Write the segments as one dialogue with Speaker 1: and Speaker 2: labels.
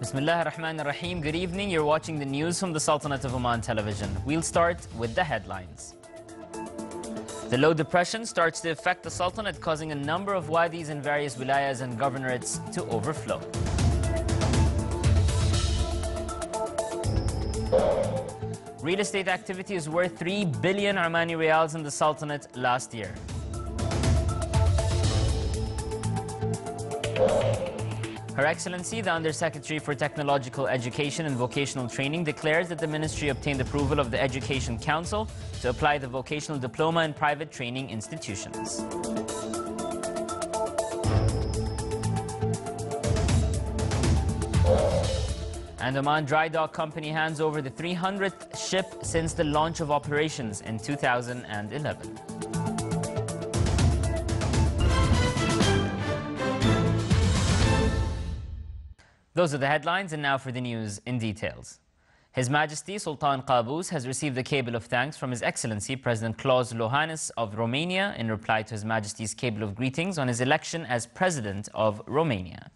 Speaker 1: Bismillah ar-Rahman ar-Rahim. Good evening. You're watching the news from the Sultanate of Oman television. We'll start with the headlines. The low depression starts to affect the Sultanate, causing a number of wadis in various wilayas and governorates to overflow. Real estate activity is worth 3 billion Omani riyals in the Sultanate last year. Her Excellency, the Under-Secretary for Technological Education and Vocational Training, declares that the Ministry obtained approval of the Education Council to apply the vocational diploma in private training institutions. And Oman Dry Dock Company hands over the 300th ship since the launch of operations in 2011. Those are the headlines, and now for the news in details. His Majesty Sultan Qaboos has received a cable of thanks from His Excellency President Klaus Iohannis of Romania in reply to His Majesty's cable of greetings on his election as President of Romania.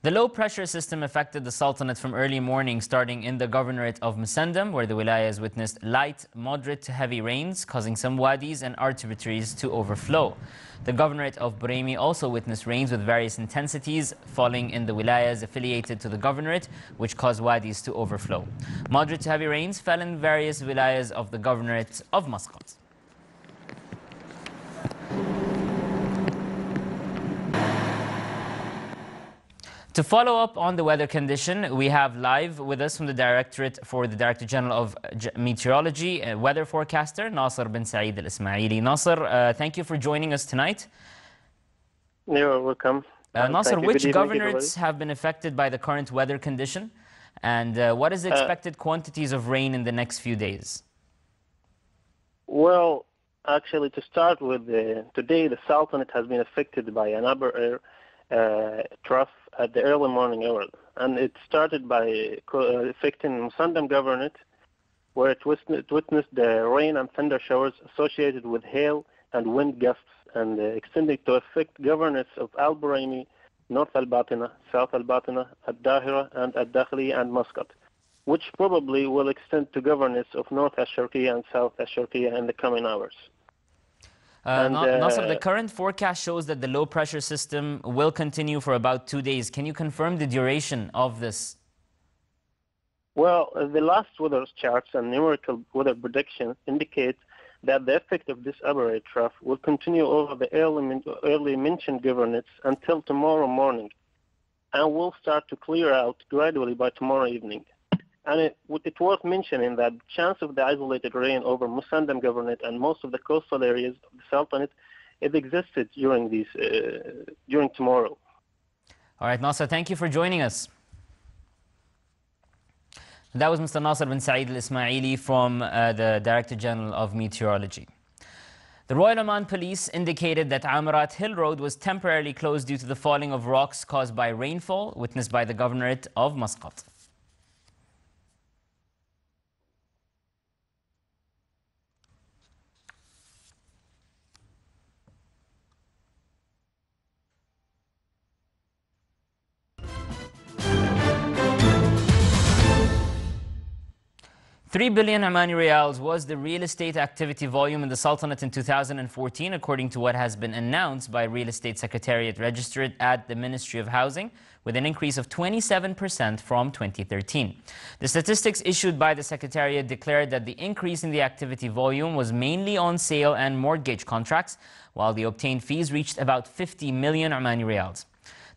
Speaker 1: The low-pressure system affected the Sultanate from early morning, starting in the governorate of Musandam, where the wilayas witnessed light, moderate to heavy rains, causing some wadis and tributaries to overflow. The governorate of Buraymi also witnessed rains with various intensities falling in the wilayas affiliated to the governorate, which caused wadis to overflow. Moderate to heavy rains fell in various wilayas of the governorate of Muscat. To follow up on the weather condition, we have live with us from the Director General of Meteorology, weather forecaster Nasser bin Saeed Al-Ismaili. Nasser, thank you for joining us tonight.
Speaker 2: You're welcome.
Speaker 1: Nasser, which governorates have been affected by the current weather condition? And what is the expected quantities of rain in the next few days?
Speaker 2: Well, actually, to start with, today the Sultanate has been affected by an upper air trough at the early morning hours, and it started by affecting Musandam Governorate, where it witnessed the rain and thunder showers associated with hail and wind gusts, and extending to affect governorates of Al Buraymi, North Al Batina, South Al Batina, Al Dahira, and Al Dakhli and Muscat, which probably will extend to governorates of North Al Sharqiya and South Al Sharqiya in the coming hours.
Speaker 1: Nasser, the current forecast shows that the low-pressure system will continue for about 2 days. Can you confirm the duration of this?
Speaker 2: Well, the last weather charts and numerical weather predictions indicate that the effect of this upper air trough will continue over the early mentioned governorates until tomorrow morning, and will start to clear out gradually by tomorrow evening. And it's worth mentioning that the chance of the isolated rain over Musandam Governorate and most of the coastal areas of the Sultanate is existed during tomorrow.
Speaker 1: All right, Nasser, thank you for joining us. That was Mr. Nasser bin Saeed Al-Ismaili from the Director General of Meteorology. The Royal Oman Police indicated that Amarat Hill Road was temporarily closed due to the falling of rocks caused by rainfall witnessed by the Governorate of Muscat. 3 billion Omani riyals was the real estate activity volume in the Sultanate in 2014, according to what has been announced by Real Estate Secretariat registered at the Ministry of Housing, with an increase of 27% from 2013. The statistics issued by the Secretariat declared that the increase in the activity volume was mainly on sale and mortgage contracts, while the obtained fees reached about 50 million Omani riyals.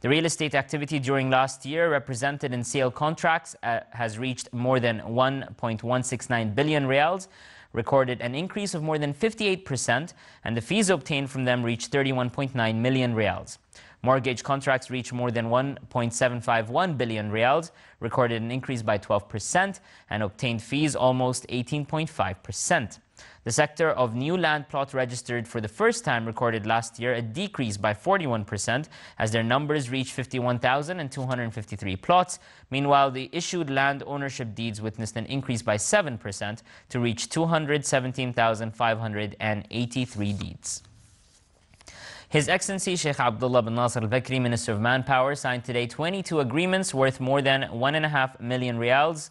Speaker 1: The real estate activity during last year, represented in sale contracts, has reached more than 1.169 billion riyals, recorded an increase of more than 58%, and the fees obtained from them reached 31.9 million riyals. Mortgage contracts reached more than 1.751 billion riyals, recorded an increase by 12%, and obtained fees almost 18.5%. The sector of new land plot registered for the first time recorded last year a decrease by 41%, as their numbers reached 51,253 plots. Meanwhile, the issued land ownership deeds witnessed an increase by 7% to reach 217,583 deeds. His Excellency Sheikh Abdullah bin Nasser al-Bakri, Minister of Manpower, signed today 22 agreements worth more than 1.5 million riyals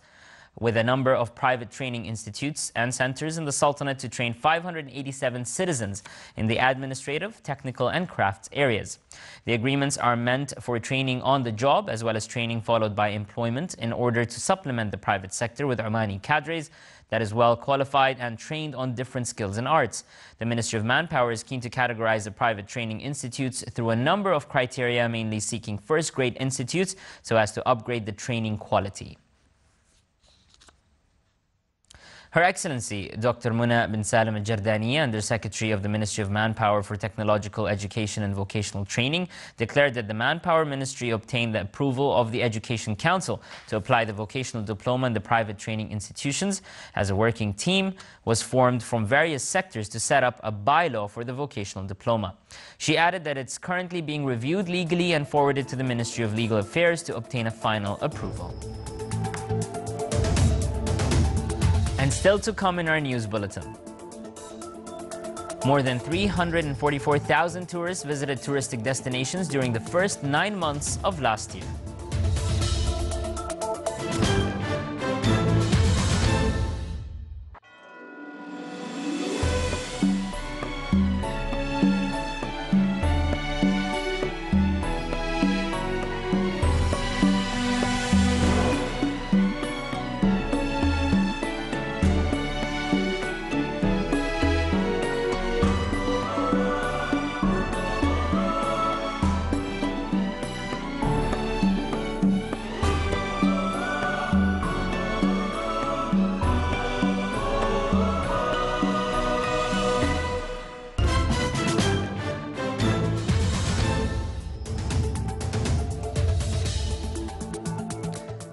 Speaker 1: with a number of private training institutes and centers in the Sultanate to train 587 citizens in the administrative, technical and crafts areas. The agreements are meant for training on the job as well as training followed by employment in order to supplement the private sector with Omani cadres that is well qualified and trained on different skills and arts. The Ministry of Manpower is keen to categorize the private training institutes through a number of criteria, mainly seeking first-grade institutes so as to upgrade the training quality. Her Excellency Dr. Muna bin Salim al-Jardaniya, Under Secretary of the Ministry of Manpower for Technological Education and Vocational Training, declared that the Manpower Ministry obtained the approval of the Education Council to apply the vocational diploma in the private training institutions, as a working team was formed from various sectors to set up a bylaw for the vocational diploma. She added that it's currently being reviewed legally and forwarded to the Ministry of Legal Affairs to obtain a final approval. And still to come in our news bulletin. More than 344,000 tourists visited touristic destinations during the first 9 months of last year.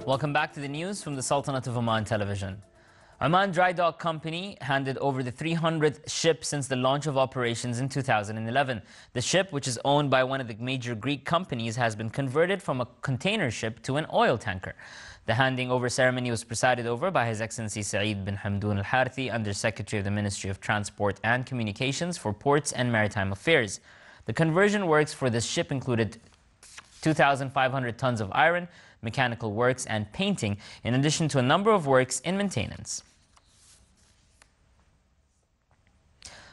Speaker 1: Welcome back to the news from the Sultanate of Oman Television. Oman Dry Dock Company handed over the 300th ship since the launch of operations in 2011. The ship, which is owned by one of the major Greek companies, has been converted from a container ship to an oil tanker. The handing over ceremony was presided over by His Excellency Saeed bin Hamdoun al-Harthi, Under Secretary of the Ministry of Transport and Communications for Ports and Maritime Affairs. The conversion works for this ship included 2,500 tons of iron, mechanical works and painting, in addition to a number of works in maintenance.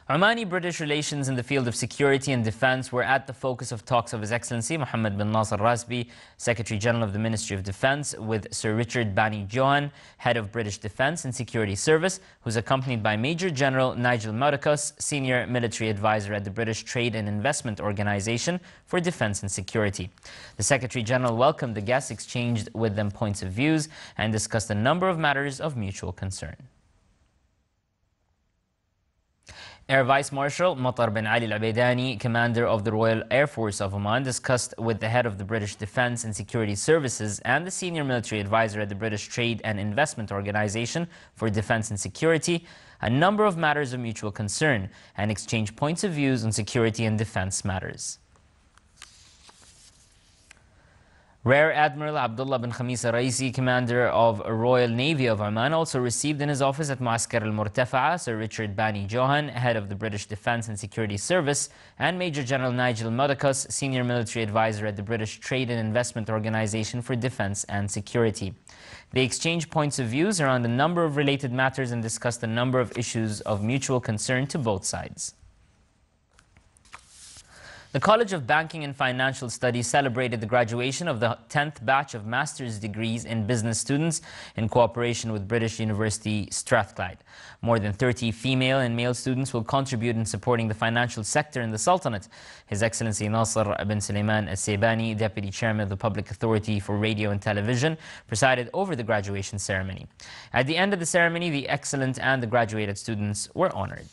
Speaker 1: Omani-British relations in the field of security and defense were at the focus of talks of His Excellency Mohammed bin Nasser Rasbi, Secretary General of the Ministry of Defense, with Sir Richard Bani Johan, Head of British Defense and Security Service, who's accompanied by Major General Nigel Mudicus, Senior Military Advisor at the British Trade and Investment Organization for Defense and Security. The Secretary General welcomed the guests, exchanged with them points of views, and discussed a number of matters of mutual concern. Air Vice Marshal Matar bin Ali al-Abaidani, Commander of the Royal Air Force of Oman, discussed with the head of the British Defence and Security Services and the Senior Military Advisor at the British Trade and Investment Organization for Defence and Security a number of matters of mutual concern and exchanged points of views on security and defence matters. Rear Admiral Abdullah bin Khamis al-Raisi, Commander of Royal Navy of Oman, also received in his office at Muaskar al-Murtafa'a Sir Richard Bani Johan, Head of the British Defence and Security Service, and Major General Nigel Mudicus, Senior Military Advisor at the British Trade and Investment Organization for Defence and Security. They exchanged points of views around a number of related matters and discussed a number of issues of mutual concern to both sides. The College of Banking and Financial Studies celebrated the graduation of the 10th batch of master's degrees in business students in cooperation with British University Strathclyde. More than 30 female and male students will contribute in supporting the financial sector in the Sultanate. His Excellency Nasser bin Sulaiman al-Saybani, Deputy Chairman of the Public Authority for Radio and Television, presided over the graduation ceremony. At the end of the ceremony, the excellent and the graduated students were honored.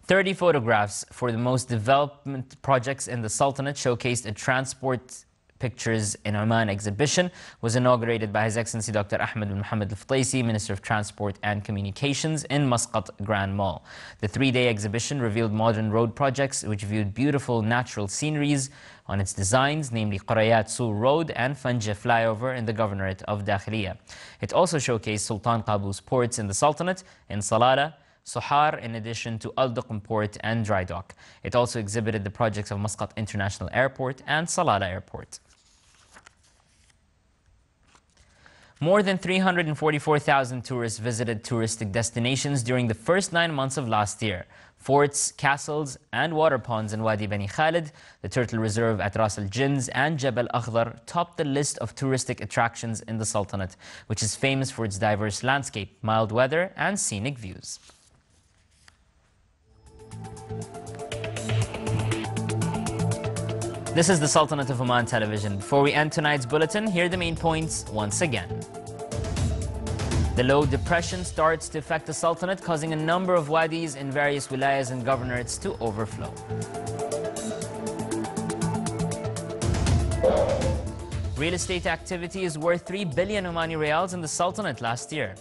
Speaker 1: 30 photographs for the most development projects in the Sultanate showcased a transport pictures in Oman exhibition was inaugurated by His Excellency Dr. Ahmed bin Mohammed al-Ftaisi, Minister of Transport and Communications in Muscat Grand Mall. The three-day exhibition revealed modern road projects which viewed beautiful natural sceneries on its designs, namely Qarayat Sur Road and Fanja flyover in the Governorate of Dakhiliya. It also showcased Sultan Qaboos ports in the Sultanate, in Salalah, Sohar, in addition to Al Duqm Port and Dry Dock. It also exhibited the projects of Muscat International Airport and Salalah Airport. More than 344,000 tourists visited touristic destinations during the first 9 months of last year. Forts, castles and water ponds in Wadi Bani Khalid, the Turtle Reserve at Ras Al Jins and Jabal Akhdar topped the list of touristic attractions in the Sultanate, which is famous for its diverse landscape, mild weather and scenic views. This is the Sultanate of Oman television. Before we end tonight's bulletin, here are the main points once again. The low depression starts to affect the Sultanate, causing a number of wadis in various wilayas and governorates to overflow. Real estate activity is worth 3 billion Omani Riyals in the Sultanate last year.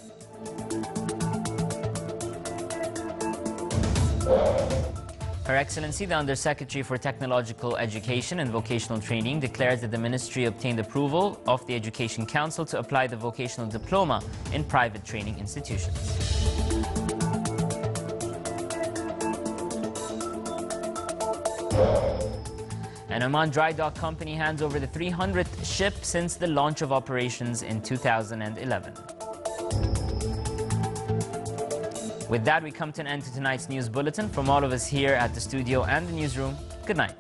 Speaker 1: Her Excellency, the Undersecretary for Technological Education and Vocational Training, declares that the Ministry obtained approval of the Education Council to apply the vocational diploma in private training institutions. An Oman Dry Dock Company hands over the 300th ship since the launch of operations in 2011. With that, we come to an end to tonight's news bulletin. From all of us here at the studio and the newsroom, good night.